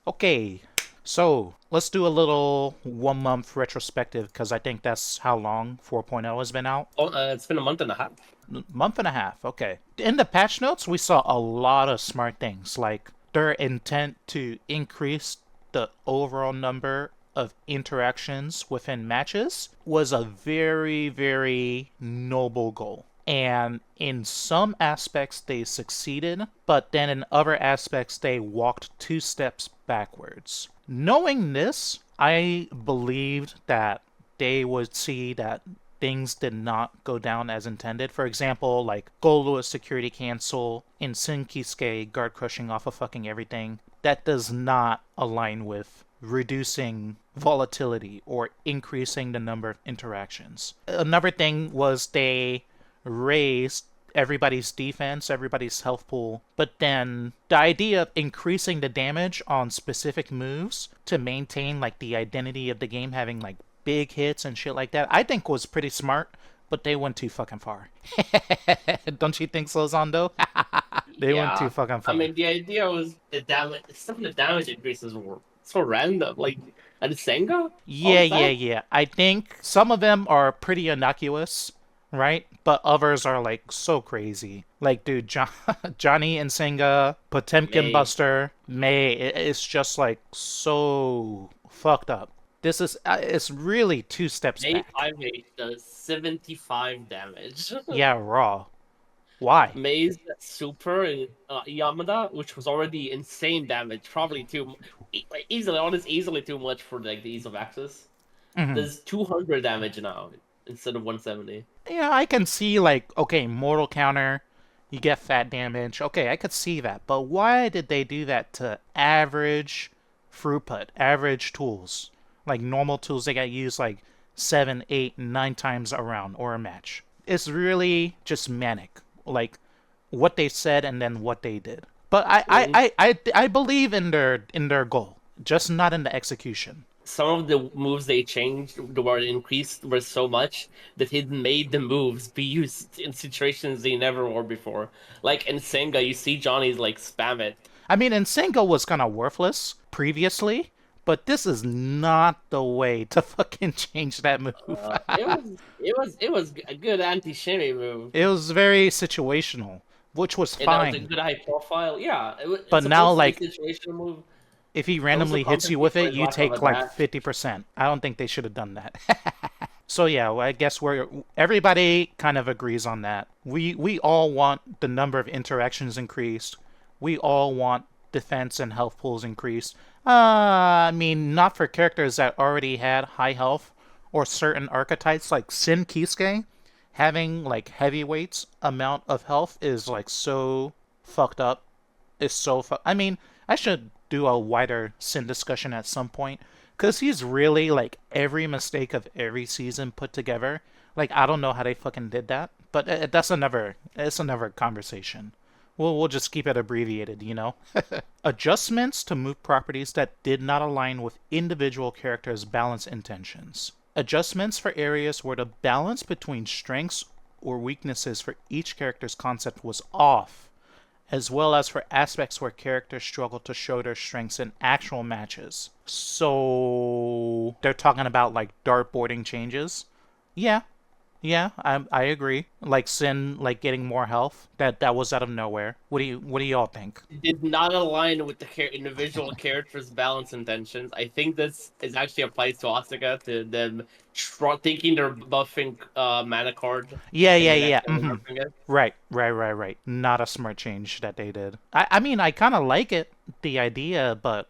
Okay, so let's do a little 1 month retrospective because I think that's how long 4.0 has been out. Oh, it's been a month and a half. Month and a half, okay. In the patch notes, we saw a lot of smart things, like their intent to increase the overall number of interactions within matches was a very, very noble goal. And in some aspects, they succeeded, but then in other aspects, they walked 2 steps backwards. Knowing this, I believed that they would see that things did not go down as intended. For example, like Golua's security cancel in Sinkisuke guard crushing off of fucking everything. That does not align with reducing volatility or increasing the number of interactions. Another thing was they raised everybody's defense, everybody's health pool, but then the idea of increasing the damage on specific moves to maintain like the identity of the game having like big hits and shit like that, I think was pretty smart, but they went too fucking far. Don't you think so, Zondo? They went too Yeah, fucking I far. mean the idea was the damage. Some of the damage increases were so random. Like and Senga, all Yeah, of yeah, that. yeah. I think some of them are pretty innocuous, right? But others are like so crazy. Like, dude, Johnny and Singa, Potemkin May Buster, May. It's just like so fucked up. This is it's really 2 steps May back. 5-8 does 75 damage. Yeah, raw. Why? May's super in Yamada, which was already insane damage, probably easily, honest, easily too much for like the ease of access. Hmm. There's 200 damage now instead of 170. Yeah, I can see like okay, mortal counter, you get fat damage. Okay, I could see that. But why did they do that to average throughput, average tools? Like normal tools they got used like 7, 8, 9 times around or a match. It's really just manic. Like what they said and then what they did. But I believe in their goal, just not in the execution. Some of the moves they changed were increased were so much that it made the moves be used in situations they never were before. Like in Senga, you see Johnny's like spam it. I mean, Nsengo was kind of worthless previously, but this is not the way to fucking change that move. It was a good anti shimmy move. It was very situational, which was And that was a fine. good high profile. Yeah, it's But now, supposed to be a like, situational move. if he It also randomly hits you compensates with for it, his you lack of take a like dash. 50%. I don't think they should have done that. So yeah, well, I guess we're everybody kind of agrees on that. We all want the number of interactions increased. We all want defense and health pools increased. I mean, not for characters that already had high health or certain archetypes like Sin Kisuke. Having like heavyweights amount of health is like so fucked up. Is so I mean, I should do a wider Sin discussion at some point because he's really like every mistake of every season put together. Like I don't know how they fucking did that, but it's another conversation. We'll just keep it abbreviated, you know. Adjustments to move properties that did not align with individual characters' balance intentions. Adjustments for areas where the balance between strengths or weaknesses for each character's concept was off, as well as for aspects where characters struggle to show their strengths in actual matches. So they're talking about like dartboarding changes. Yeah, yeah, I agree. Like Sin, like getting more health. That was out of nowhere. What do y'all think? It did not align with the individual character's balance intentions. I think this is actually applies to Asuka, to them thinking they're buffing mana card Yeah, and yeah, then yeah. accidentally nerfing it. Right. Not a smart change that they did. I mean, I kind of like it, the idea, but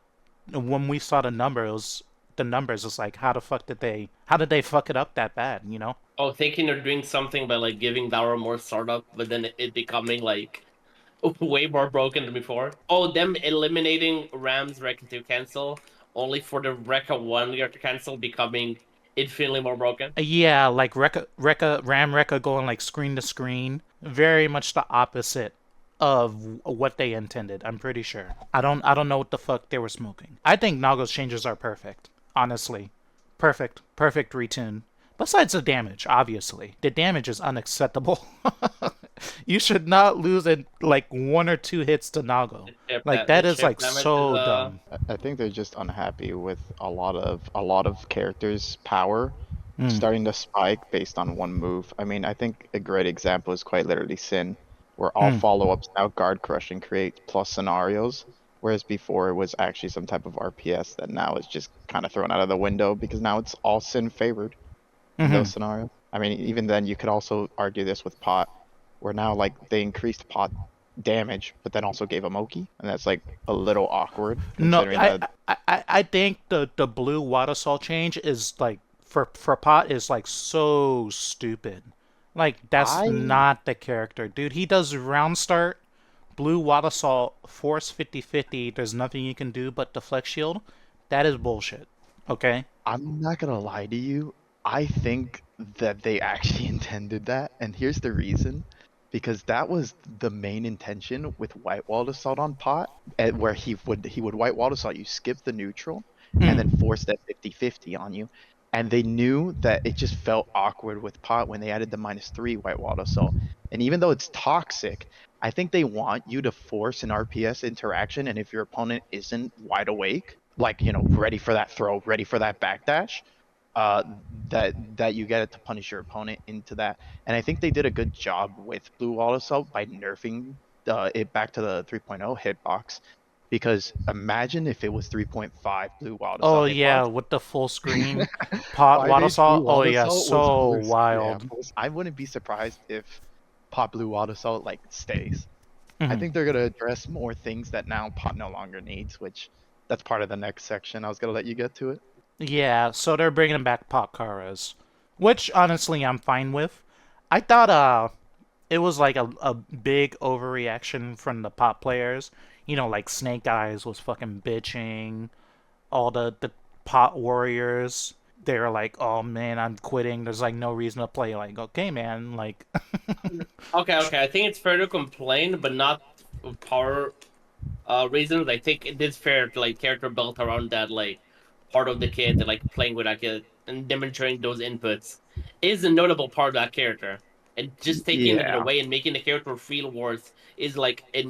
when we saw the numbers, it's like, how did they fuck it up that bad, you know? Oh, thinking they're doing something by like giving Dara more startup, but then it becoming like way more broken than before. Oh, them eliminating Ram's Rekka to cancel only for the Rekka 1 year to cancel becoming infinitely more broken. Yeah, like Ram Rekka going like screen to screen. Very much the opposite of what they intended, I'm pretty sure. I don't know what the fuck they were smoking. I think Nago's changes are perfect, honestly. Perfect retune. Besides the damage, obviously. The damage is unacceptable. You should not lose in like one or two hits to Nago. Like The that is chip like damage is so dumb. I think they're just unhappy with a lot of characters' power Mm, starting to spike based on one move. I mean, I think a great example is quite literally Sin, where all mm, follow-ups now guard crush and create plus scenarios, whereas before it was actually some type of RPS that now is just kind of thrown out of the window because now it's all Sin favored in those mm-hmm. scenarios. I mean, even then you could also argue this with Pot, where now like they increased Pot damage, but then also gave him Oki, and that's like a little awkward No, considering that. I think the blue water salt change is like for Pot is like so stupid. Like that's I not the character, dude. He does round start, blue water salt, force 50/50. There's nothing you can do but deflect shield. That is bullshit. Okay. I'm not gonna lie to you. I think that they actually intended that, and here's the reason. Because that was the main intention with White Wall Assault on Pot, where he would White Wall Assault you, skip the neutral, and then Mm, force that 50/50 on you. And they knew that it just felt awkward with Pot when they added the -3 White Wall Assault. And even though it's toxic, I think they want you to force an RPS interaction, and if your opponent isn't wide awake, like ready for that throw, ready for that backdash, uh, that you get it to punish your opponent into that. And I think they did a good job with Blue Wall Assault by nerfing it back to the 3.0 hitbox. Because imagine if it was 3.5 Blue Wall oh Assault yeah, hitbox. with the full screen pot water 5H Blue salt. Oh Wall yeah, Assault was so worse. Yeah, wild. I wouldn't be surprised if Pot Blue Wall Assault like stays. I Mhm. think they're gonna address more things that now Pot no longer needs, which that's part of the next section. I was gonna let you get to it. Yeah, so they're bringing back Potkaras, which honestly I'm fine with. I thought it was like a big overreaction from the pot players. You know, like Snake Eyes was fucking bitching. All the pot warriors, they were like, "Oh man, I'm quitting. There's like no reason to play." Like, okay, man, like, Okay. I think it's fair to complain, but not power reasons. I think it is fair to like character built around that like part of the kid that like playing with that kid and demonstrating those inputs is a notable part of that character. And just taking it Yeah. away and making the character feel worse is like a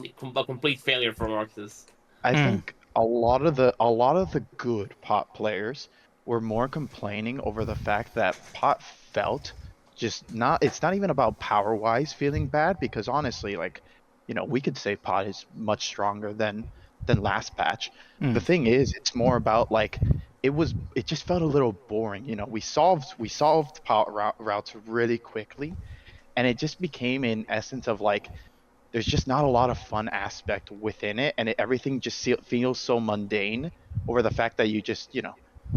complete failure for Marxus. I mm, think a lot of the good pot players were more complaining over the fact that pot felt just not it's not even about power wise feeling bad because honestly like we could say pot is much stronger than last patch. The mm, thing is it's more about like it just felt a little boring. We solved pot routes really quickly and it just became in essence of like there's just not a lot of fun aspect within it, and everything just feels so mundane over the fact that you just,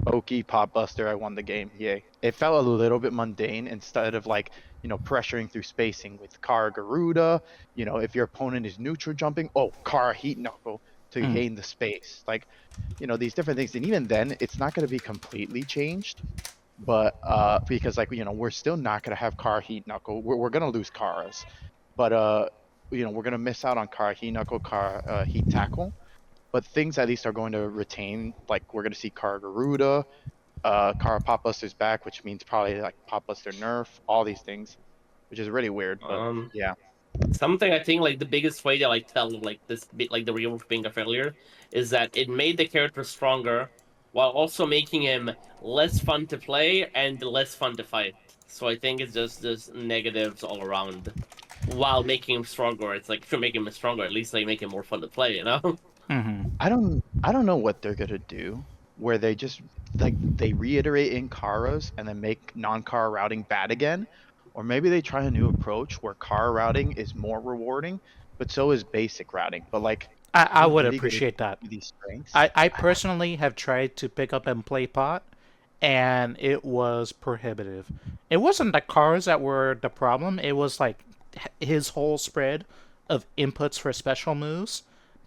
Oki, Pop Buster, I won the game, yay. It felt a little bit mundane instead of like, pressuring through spacing with Kara Garuda, if your opponent is neutral jumping, oh, Kara Heat Knuckle to mm. gain the space. Like, these different things. And even then, it's not going to be completely changed. But because like we're still not gonna have Kara Heat Knuckle. We're gonna lose Karas, but we're gonna miss out on Kara Heat Knuckle, Kara Heat Tackle. But things at least are going to retain. Like we're gonna see Kara Garuda, Kara Pop Buster's back, which means probably like Pop Buster Nerf, all these things, which is really weird. But Um, yeah, Something I think like the biggest way to like tell like this bit like the real being a failure is that it made the character stronger while also making him less fun to play and less fun to fight. So I think it's just negatives all around. While making him stronger, it's like if you make him stronger, at least like make him more fun to play, you know? Mm-hmm. I don't know what they're gonna do, where they just like they reiterate in Karas and then make non-Kara routing bad again, or maybe they try a new approach where Kara routing is more rewarding, but so is basic routing. But like, I are you would really gonna appreciate that. do these strengths? I personally have tried to pick up and play pot, and it was prohibitive. It wasn't the cars that were the problem. It was like his whole spread of inputs for special moves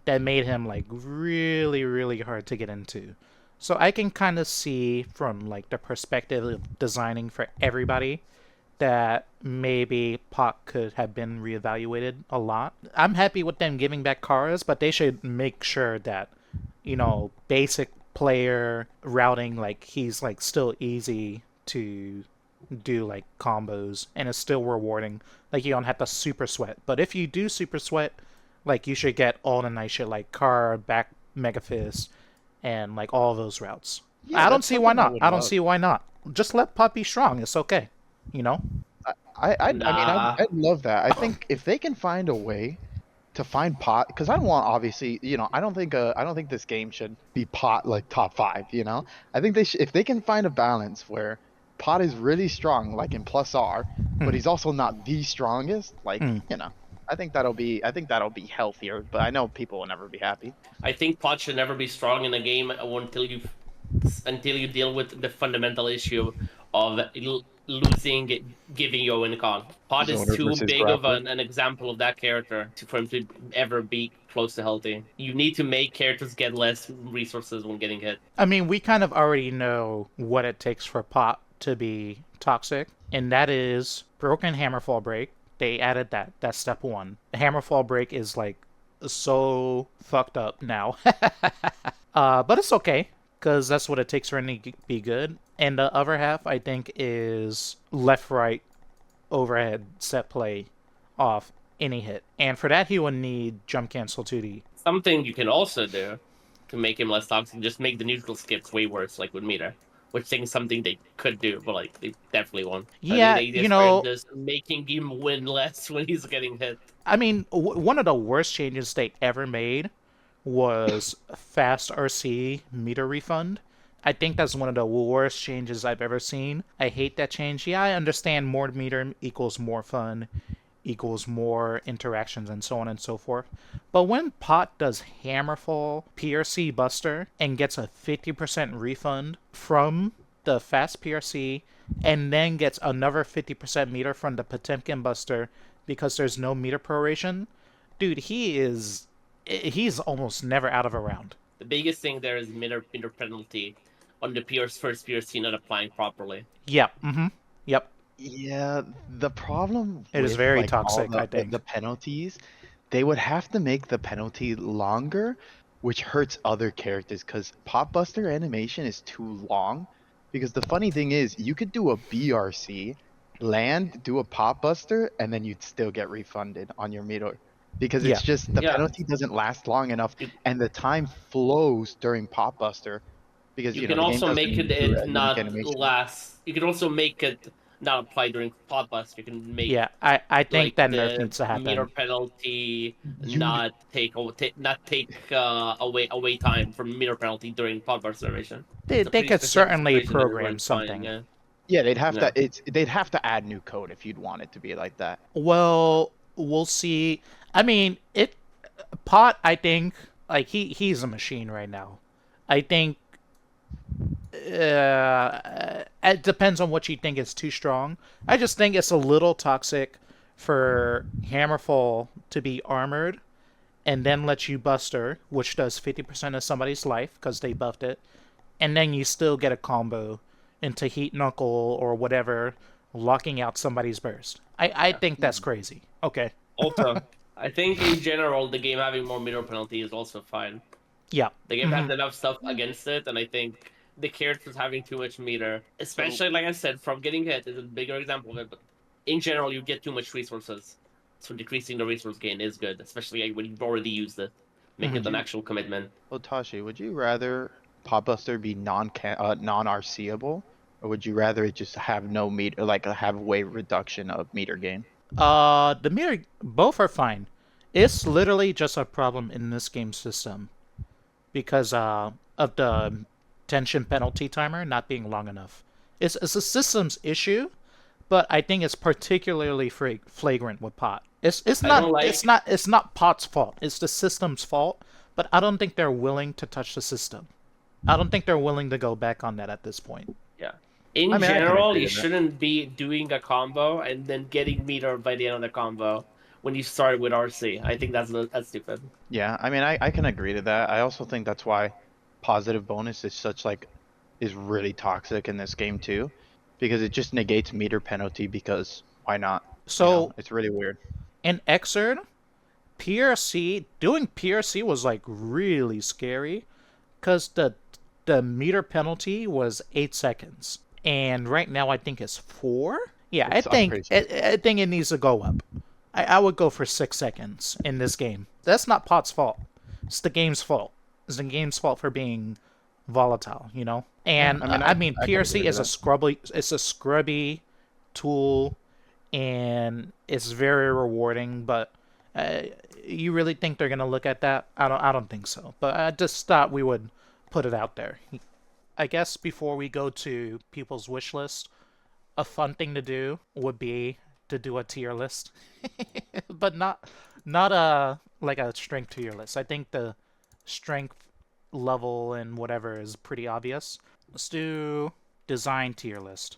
that made him like really, really hard to get into. So I can kind of see from like the perspective of designing for everybody that maybe Pot could have been reevaluated a lot. I'm happy with them giving back cars, but they should make sure that, basic player routing, like he's like still easy to do like combos, and it's still rewarding. Like, you don't have to super sweat. But if you do super sweat, like, you should get all the nice shit like Car, back Mega Fist, and like all those routes. Yeah, I don't that's see why something I not. would I don't love. see why not. Just let Pot be strong. It's okay. You know? I mean, Nah. I'd love that. I think if they can find a way to find pot, because I don't want, obviously, I don't think this game should be pot like top 5. I think if they can find a balance where pot is really strong, like in plus R, but he's also not the strongest, like Hmm. I think that'll be healthier. But I know people will never be happy. I think pot should never be strong in a game until you deal with the fundamental issue of losing, giving you a win con. Pot is Zoner too versus big of grappler. an example of that character for him to ever be close to healthy. You need to make characters get less resources when getting hit. I mean, we kind of already know what it takes for Pot to be toxic, and that is broken Hammerfall Break. They added that. That's step 1. The Hammerfall Break is like so fucked up now. But it's okay, because that's what it takes for it to be good. And the other half, I think, is left right overhead set play off any hit. And for that, he would need jump cancel 2D. Something you can also do to make him less toxic, just make the neutral skips way worse, like with Meter. Which I think is something they could do, but like they definitely won't. Yeah, I think the you idea is know, just making him win less when he's getting hit. I mean, one of the worst changes they ever made was fast RC meter refund. I think that's one of the worst changes I've ever seen. I hate that change. Yeah, I understand more meter equals more fun, equals more interactions, and so on and so forth. But when Pot does Hammerfall PRC Buster and gets a 50% refund from the fast PRC and then gets another 50% meter from the Potemkin Buster because there's no meter proration, dude, he's almost never out of a round. The biggest thing there is meter penalty on the first PRC not applying properly. Yep. Mm-hmm. Yep. Yeah, the problem It is with very like all toxic, I the think. the penalties, they would have to make the penalty longer, which hurts other characters because Popbuster animation is too long. Because the funny thing is, you could do a BRC, land, do a Popbuster, and then you'd still get refunded on your meter. Because Yeah. it's just the Yeah. penalty doesn't last long enough, You, and the time flows during Popbuster. Because you can the game also doesn't make do it a unique not animation. last. You can also make it not apply during pod bust. You can make Yeah. I think like that nerf the needs to meter happen. penalty You not take away time from meter penalty during pod burst duration. They It's a they pretty could specific certainly situation that program everyone's fine. something. Yeah. Yeah, Yeah. they'd have to add new code if you'd want it to be like that. Well, we'll see. I mean, it Pot. I think like he's a machine right now. I think it depends on what you think is too strong. I just think it's a little toxic for Hammerfall to be armored and then let you Buster, which does 50% of somebody's life because they buffed it, and then you still get a combo into Heat Knuckle or whatever, locking out somebody's burst. I think that's crazy. Okay. Also, I think in general the game having more meter penalty is also fine. Yeah. The game has enough stuff against it, and I think the characters having too much meter, especially like I said, from getting hit is a bigger example of it. But in general, you get too much resources, so decreasing the resource gain is good, especially when you've already used it. Make it an actual commitment. Otashi, would you rather Popbuster be non-RCable, or would you rather it just have no meter, like have way reduction of meter gain? The meter, both are fine. It's literally just a problem in this game system because of the tension penalty timer not being long enough. It's a systems issue, but I think it's particularly flagrant with Pot. It's I not don't like- it's not Pot's fault. It's the system's fault. But I don't think they're willing to touch the system. I don't think they're willing to go back on that at this point. Yeah. In I mean, I can general, agree you with that. shouldn't be doing a combo and then getting meter by the end of the combo when you start with RC. I think that's stupid. Yeah, I mean, I can agree to that. I also think that's why positive bonus is really toxic in this game too, because it just negates meter penalty because why not? So It's really weird. in Xrd, doing PRC was like really scary because the meter penalty was 8 seconds. and right now I think it's 4. Yeah, I'm pretty sure. I think it needs to go up. I would go for 6 seconds in this game. That's not Pot's fault. It's the game's fault. It's the game's fault for being volatile, you know. And I mean, I can PRC agree is to it's a scrubby tool, and it's very rewarding. But you really think they're gonna look at that? I don't think so. But I just thought we would put it out there. I guess before we go to people's wish list, a fun thing to do would be to do a tier list, but not a like a strength tier list. I think the strength level and whatever is pretty obvious. Let's do design tier list.